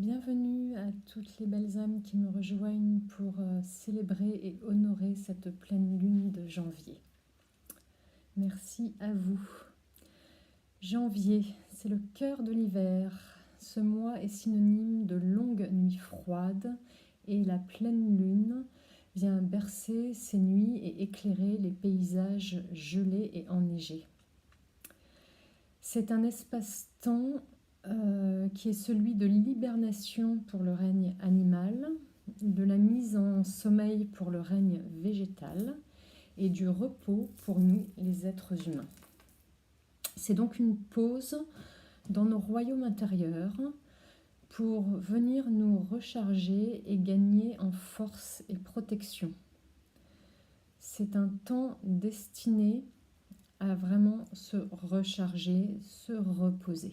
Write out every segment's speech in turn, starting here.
Bienvenue à toutes les belles âmes qui me rejoignent pour célébrer et honorer cette pleine lune de janvier. Merci à vous. Janvier, c'est le cœur de l'hiver. Ce mois est synonyme de longues nuits froides et la pleine lune vient bercer ces nuits et éclairer les paysages gelés et enneigés. C'est un espace-temps qui est celui de l'hibernation pour le règne animal, de la mise en sommeil pour le règne végétal et du repos pour nous, les êtres humains. C'est donc une pause dans nos royaumes intérieurs pour venir nous recharger et gagner en force et protection. C'est un temps destiné à vraiment se recharger, se reposer.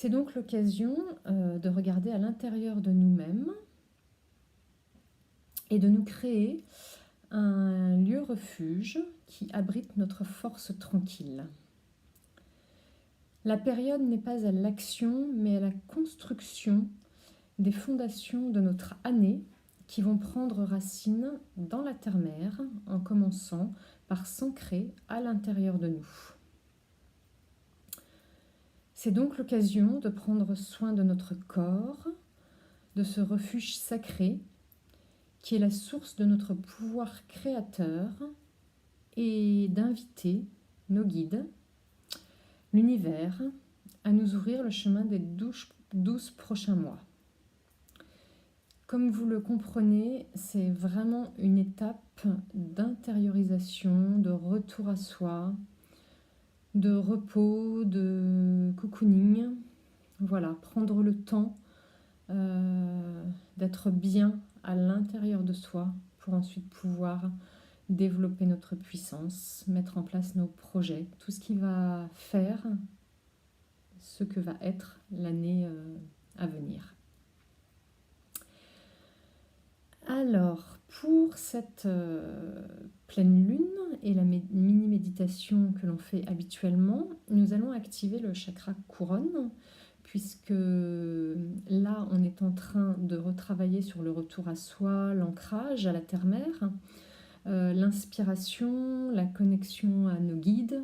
C'est donc l'occasion de regarder à l'intérieur de nous-mêmes et de nous créer un lieu refuge qui abrite notre force tranquille. La période n'est pas à l'action, mais à la construction des fondations de notre année qui vont prendre racine dans la terre-mère en commençant par s'ancrer à l'intérieur de nous. C'est donc l'occasion de prendre soin de notre corps, de ce refuge sacré qui est la source de notre pouvoir créateur et d'inviter nos guides, l'univers, à nous ouvrir le chemin des 12 prochains mois. Comme vous le comprenez, c'est vraiment une étape d'intériorisation, de retour à soi, de repos, de cocooning. Voilà, prendre le temps d'être bien à l'intérieur de soi pour ensuite pouvoir développer notre puissance, mettre en place nos projets, tout ce qui va faire ce que va être l'année à venir. Alors, pour cette pleine lune et la mini-méditation que l'on fait habituellement, nous allons activer le chakra couronne, puisque là, on est en train de retravailler sur le retour à soi, l'ancrage à la terre-mère, l'inspiration, la connexion à nos guides,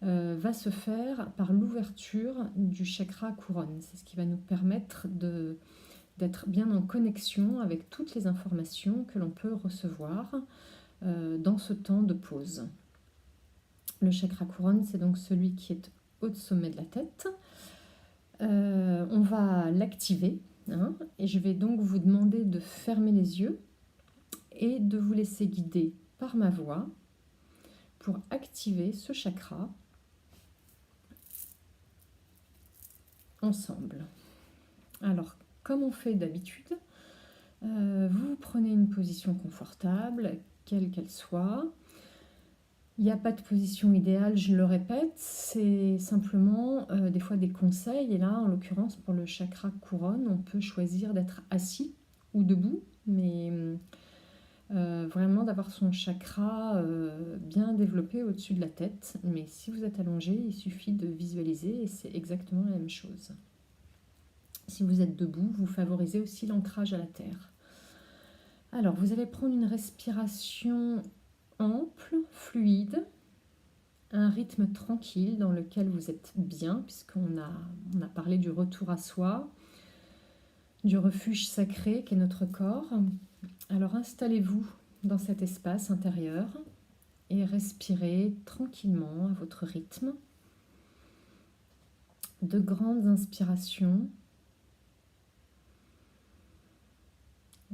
va se faire par l'ouverture du chakra couronne. C'est ce qui va nous permettre d'être bien en connexion avec toutes les informations que l'on peut recevoir dans ce temps de pause. Le chakra couronne, c'est donc celui qui est au sommet de la tête. On va l'activer et je vais donc vous demander de fermer les yeux et de vous laisser guider par ma voix pour activer ce chakra ensemble. Alors, comme on fait d'habitude, vous prenez une position confortable, quelle qu'elle soit. Il n'y a pas de position idéale, je le répète, c'est simplement des fois des conseils. Et là, en l'occurrence, pour le chakra couronne, on peut choisir d'être assis ou debout, mais vraiment d'avoir son chakra bien développé au-dessus de la tête. Mais si vous êtes allongé, il suffit de visualiser et c'est exactement la même chose. Si vous êtes debout, vous favorisez aussi l'ancrage à la terre. Alors, vous allez prendre une respiration ample, fluide, un rythme tranquille dans lequel vous êtes bien, puisqu'on a parlé du retour à soi, du refuge sacré qu'est notre corps. Alors, installez-vous dans cet espace intérieur et respirez tranquillement à votre rythme. De grandes inspirations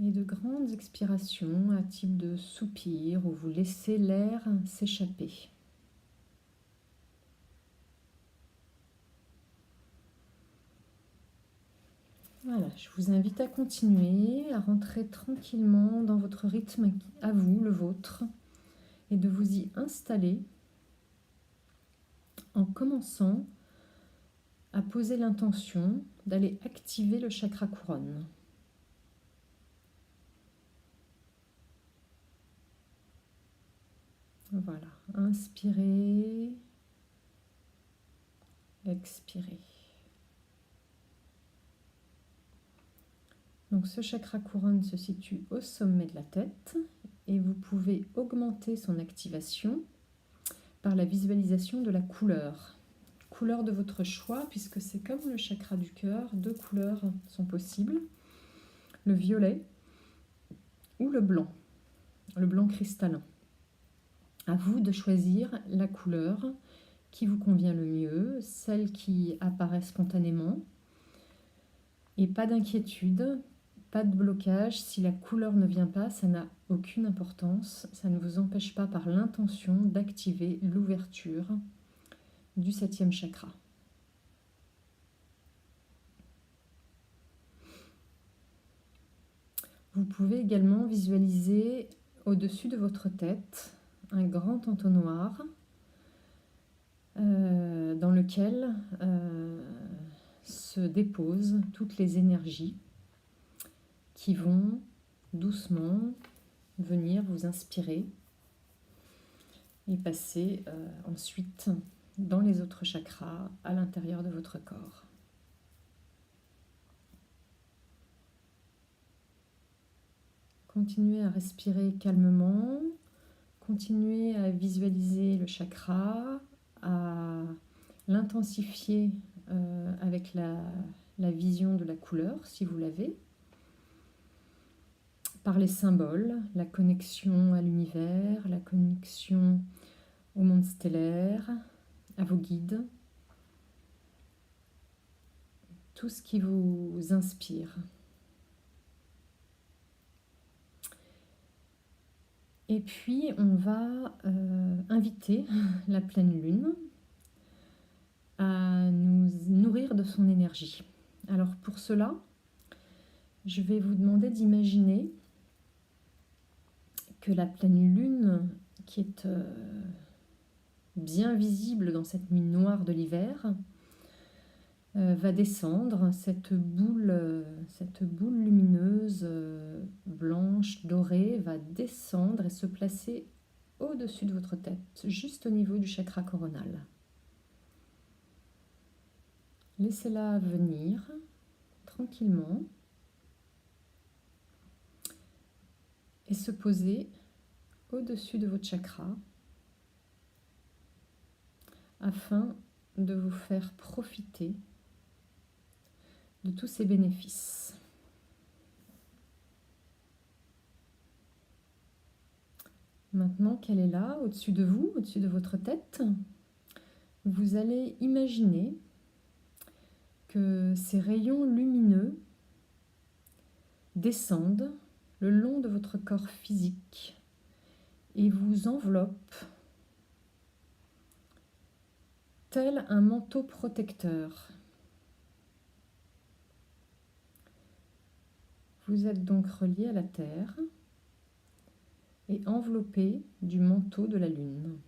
et de grandes expirations à type de soupir où vous laissez l'air s'échapper. Voilà, je vous invite à continuer, à rentrer tranquillement dans votre rythme à vous, le vôtre, et de vous y installer en commençant à poser l'intention d'aller activer le chakra couronne. Voilà, inspirez, expirez. Donc ce chakra couronne se situe au sommet de la tête et vous pouvez augmenter son activation par la visualisation de la couleur. Couleur de votre choix, puisque c'est comme le chakra du cœur, 2 couleurs sont possibles, le violet ou le blanc cristallin. À vous de choisir la couleur qui vous convient le mieux, celle qui apparaît spontanément. Et pas d'inquiétude, pas de blocage. Si la couleur ne vient pas, ça n'a aucune importance. Ça ne vous empêche pas par l'intention d'activer l'ouverture du 7e chakra. Vous pouvez également visualiser au-dessus de votre tête un grand entonnoir dans lequel se déposent toutes les énergies qui vont doucement venir vous inspirer et passer ensuite dans les autres chakras à l'intérieur de votre corps. Continuez à respirer calmement, continuez à visualiser le chakra, à l'intensifier avec la vision de la couleur, si vous l'avez, par les symboles, la connexion à l'univers, la connexion au monde stellaire, à vos guides, tout ce qui vous inspire. Et puis, on va inviter la pleine lune à nous nourrir de son énergie. Alors pour cela, je vais vous demander d'imaginer que la pleine lune, qui est bien visible dans cette nuit noire de l'hiver, va descendre, cette boule lumineuse, blanche, dorée, va descendre et se placer au-dessus de votre tête, juste au niveau du chakra coronal. Laissez-la venir tranquillement et se poser au-dessus de votre chakra afin de vous faire profiter de tous ces bénéfices. Maintenant qu'elle est là, au-dessus de vous, au-dessus de votre tête, vous allez imaginer que ces rayons lumineux descendent le long de votre corps physique et vous enveloppent tel un manteau protecteur. Vous êtes donc relié à la Terre et enveloppé du manteau de la Lune.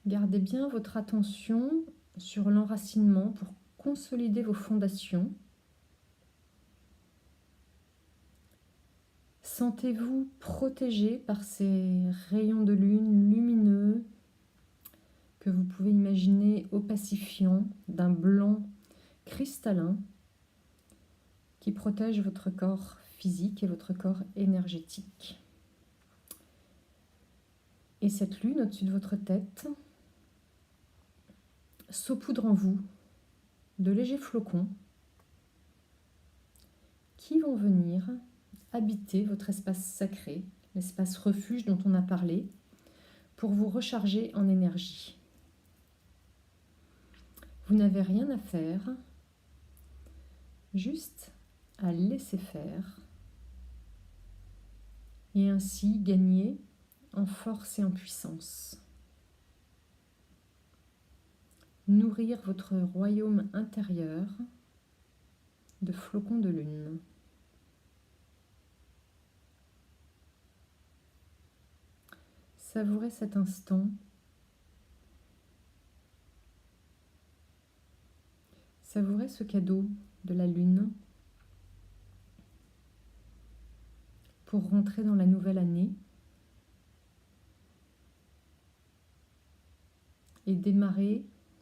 Gardez bien votre attention sur l'enracinement pour consolider vos fondations. Sentez-vous protégé par ces rayons de lune lumineux que vous pouvez imaginer opacifiant d'un blanc cristallin qui protège votre corps physique et votre corps énergétique. Et cette lune au-dessus de votre tête saupoudre en vous de légers flocons qui vont venir habiter votre espace sacré, l'espace refuge dont on a parlé, pour vous recharger en énergie. Vous n'avez rien à faire, juste à laisser faire et ainsi gagner en force et en puissance. Nourrir votre royaume intérieur de flocons de lune. Savourez cet instant. Savourez ce cadeau de la lune pour rentrer dans la nouvelle année et démarrer